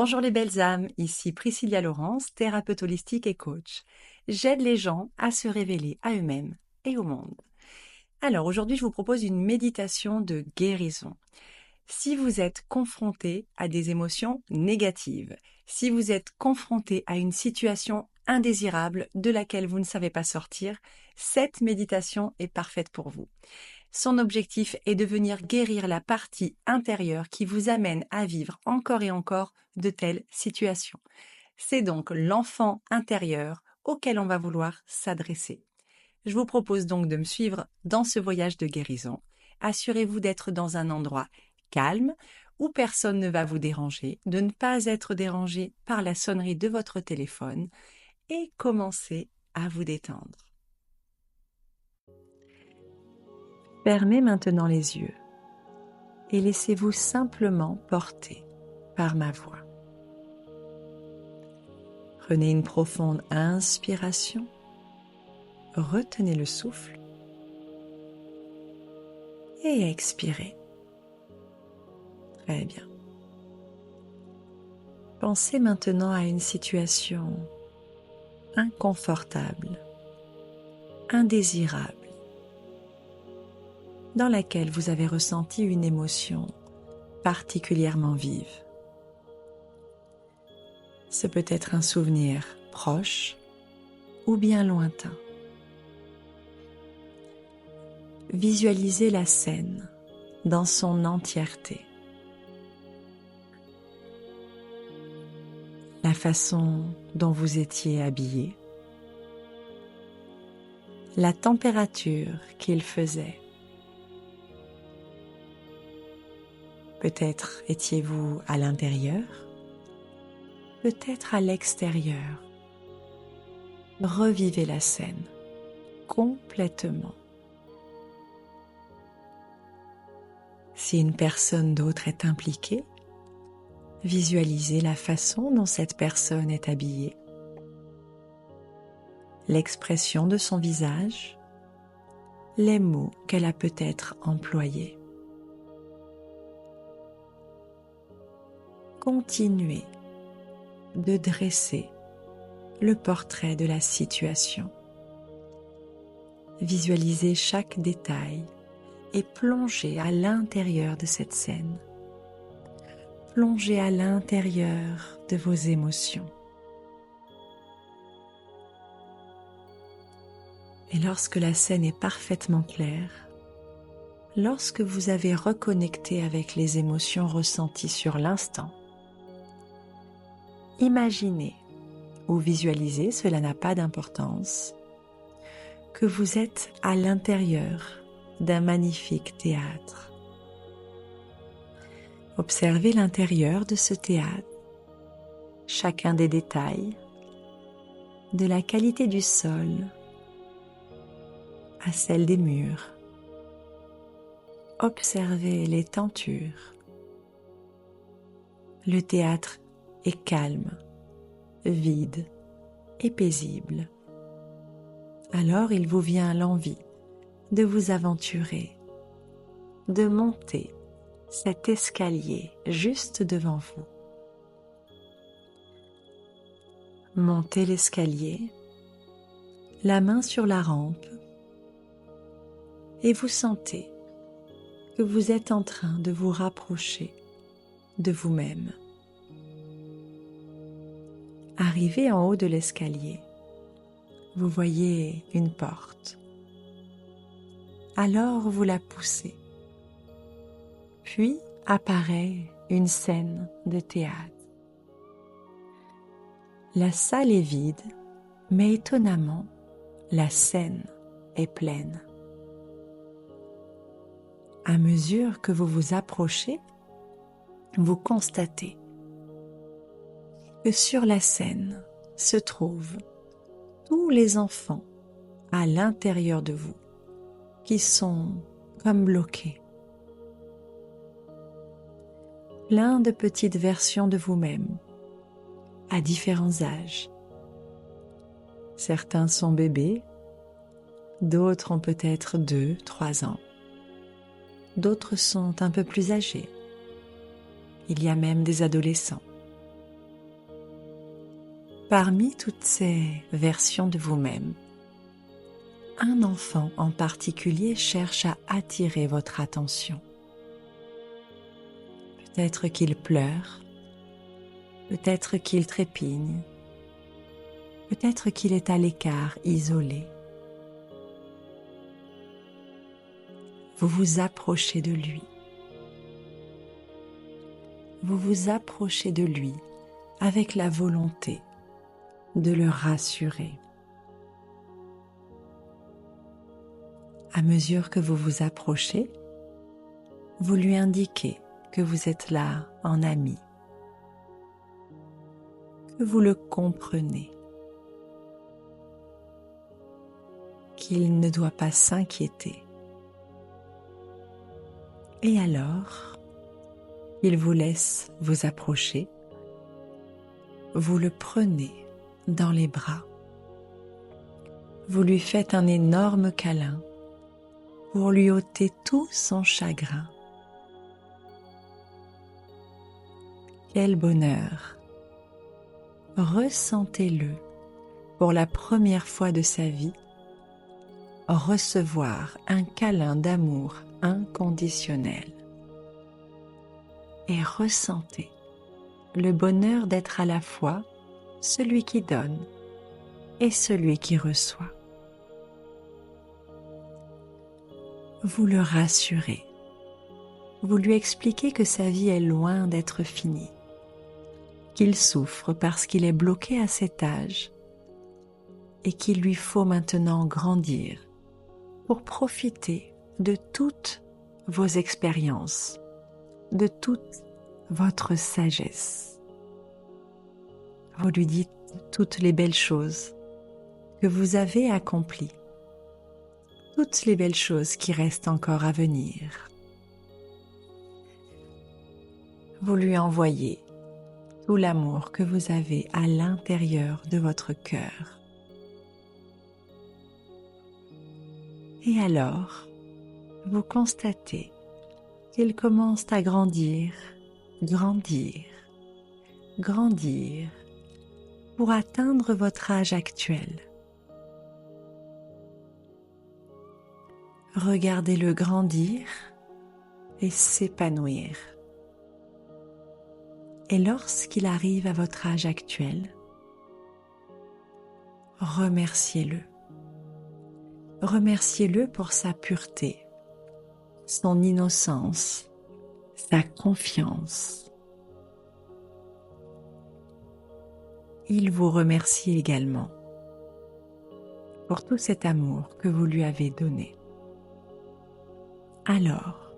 Bonjour les belles âmes, ici Priscilla Laurence, thérapeute holistique et coach. J'aide les gens à se révéler à eux-mêmes et au monde. Alors aujourd'hui, je vous propose une méditation de guérison. Si vous êtes confronté à des émotions négatives, si vous êtes confronté à une situation indésirable de laquelle vous ne savez pas sortir, cette méditation est parfaite pour vous. Son objectif est de venir guérir la partie intérieure qui vous amène à vivre encore et encore de telles situations. C'est donc l'enfant intérieur auquel on va vouloir s'adresser. Je vous propose donc de me suivre dans ce voyage de guérison. Assurez-vous d'être dans un endroit calme où personne ne va vous déranger, de ne pas être dérangé par la sonnerie de votre téléphone et commencez à vous détendre. Fermez maintenant les yeux et laissez-vous simplement porter par ma voix. Prenez une profonde inspiration, retenez le souffle et expirez. Très bien. Pensez maintenant à une situation inconfortable, indésirable, dans laquelle vous avez ressenti une émotion particulièrement vive. Ce peut être un souvenir proche ou bien lointain. Visualisez la scène dans son entièreté. La façon dont vous étiez habillé, la température qu'il faisait. Peut-être étiez-vous à l'intérieur, peut-être à l'extérieur. Revivez la scène complètement. Si une personne d'autre est impliquée, visualisez la façon dont cette personne est habillée, l'expression de son visage, les mots qu'elle a peut-être employés. Continuez de dresser le portrait de la situation. Visualisez chaque détail et plongez à l'intérieur de cette scène. Plongez à l'intérieur de vos émotions. Et lorsque la scène est parfaitement claire, lorsque vous avez reconnecté avec les émotions ressenties sur l'instant, imaginez ou visualisez, cela n'a pas d'importance, que vous êtes à l'intérieur d'un magnifique théâtre. Observez l'intérieur de ce théâtre, chacun des détails, de la qualité du sol à celle des murs. Observez les tentures. Le théâtre est calme, vide et paisible. Alors il vous vient l'envie de vous aventurer, de monter cet escalier juste devant vous. Montez l'escalier, la main sur la rampe, et vous sentez que vous êtes en train de vous rapprocher de vous-même. Arrivé en haut de l'escalier, vous voyez une porte. Alors vous la poussez. Puis apparaît une scène de théâtre. La salle est vide, mais étonnamment, la scène est pleine. À mesure que vous vous approchez, vous constatez que sur la scène se trouvent tous les enfants à l'intérieur de vous qui sont comme bloqués. Plein de petites versions de vous-même à différents âges. Certains sont bébés, d'autres ont peut-être 2, 3 ans. D'autres sont un peu plus âgés. Il y a même des adolescents. Parmi toutes ces versions de vous-même, un enfant en particulier cherche à attirer votre attention. Peut-être qu'il pleure, peut-être qu'il trépigne, peut-être qu'il est à l'écart, isolé. Vous vous approchez de lui. Vous vous approchez de lui avec la volonté de le rassurer. À mesure que vous vous approchez, vous lui indiquez que vous êtes là en ami, que vous le comprenez, qu'il ne doit pas s'inquiéter. Et alors, il vous laisse vous approcher, vous le prenez dans les bras, vous lui faites un énorme câlin pour lui ôter tout son chagrin. Quel bonheur! Ressentez-le pour la première fois de sa vie, recevoir un câlin d'amour inconditionnel. Et ressentez le bonheur d'être à la fois celui qui donne et celui qui reçoit. Vous le rassurez, vous lui expliquez que sa vie est loin d'être finie, qu'il souffre parce qu'il est bloqué à cet âge et qu'il lui faut maintenant grandir pour profiter de toutes vos expériences, de toute votre sagesse. Vous lui dites toutes les belles choses que vous avez accomplies, toutes les belles choses qui restent encore à venir. Vous lui envoyez tout l'amour que vous avez à l'intérieur de votre cœur. Et alors, vous constatez qu'il commence à grandir, grandir, grandir pour atteindre votre âge actuel. Regardez-le grandir et s'épanouir. Et lorsqu'il arrive à votre âge actuel, remerciez-le. Remerciez-le pour sa pureté, son innocence, sa confiance. Il vous remercie également pour tout cet amour que vous lui avez donné. Alors,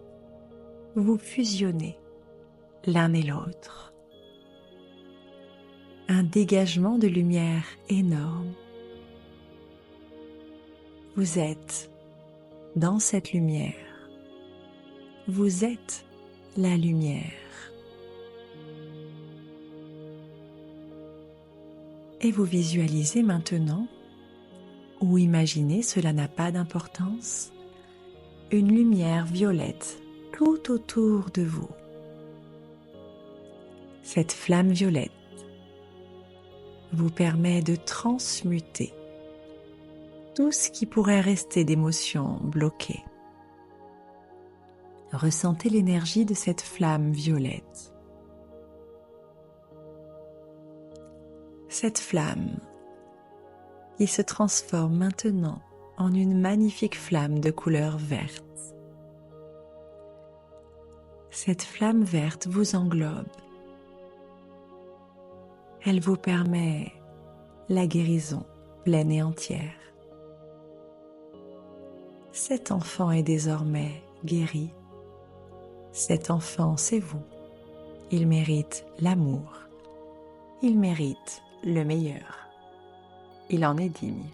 vous fusionnez l'un et l'autre. Un dégagement de lumière énorme. Vous êtes dans cette lumière. Vous êtes la lumière. Et vous visualisez maintenant, ou imaginez, cela n'a pas d'importance, une lumière violette tout autour de vous. Cette flamme violette vous permet de transmuter tout ce qui pourrait rester d'émotions bloquées. Ressentez l'énergie de cette flamme violette. Cette flamme qui se transforme maintenant en une magnifique flamme de couleur verte. Cette flamme verte vous englobe. Elle vous permet la guérison pleine et entière. Cet enfant est désormais guéri. Cet enfant, c'est vous. Il mérite l'amour. Il mérite le meilleur. Il en est digne.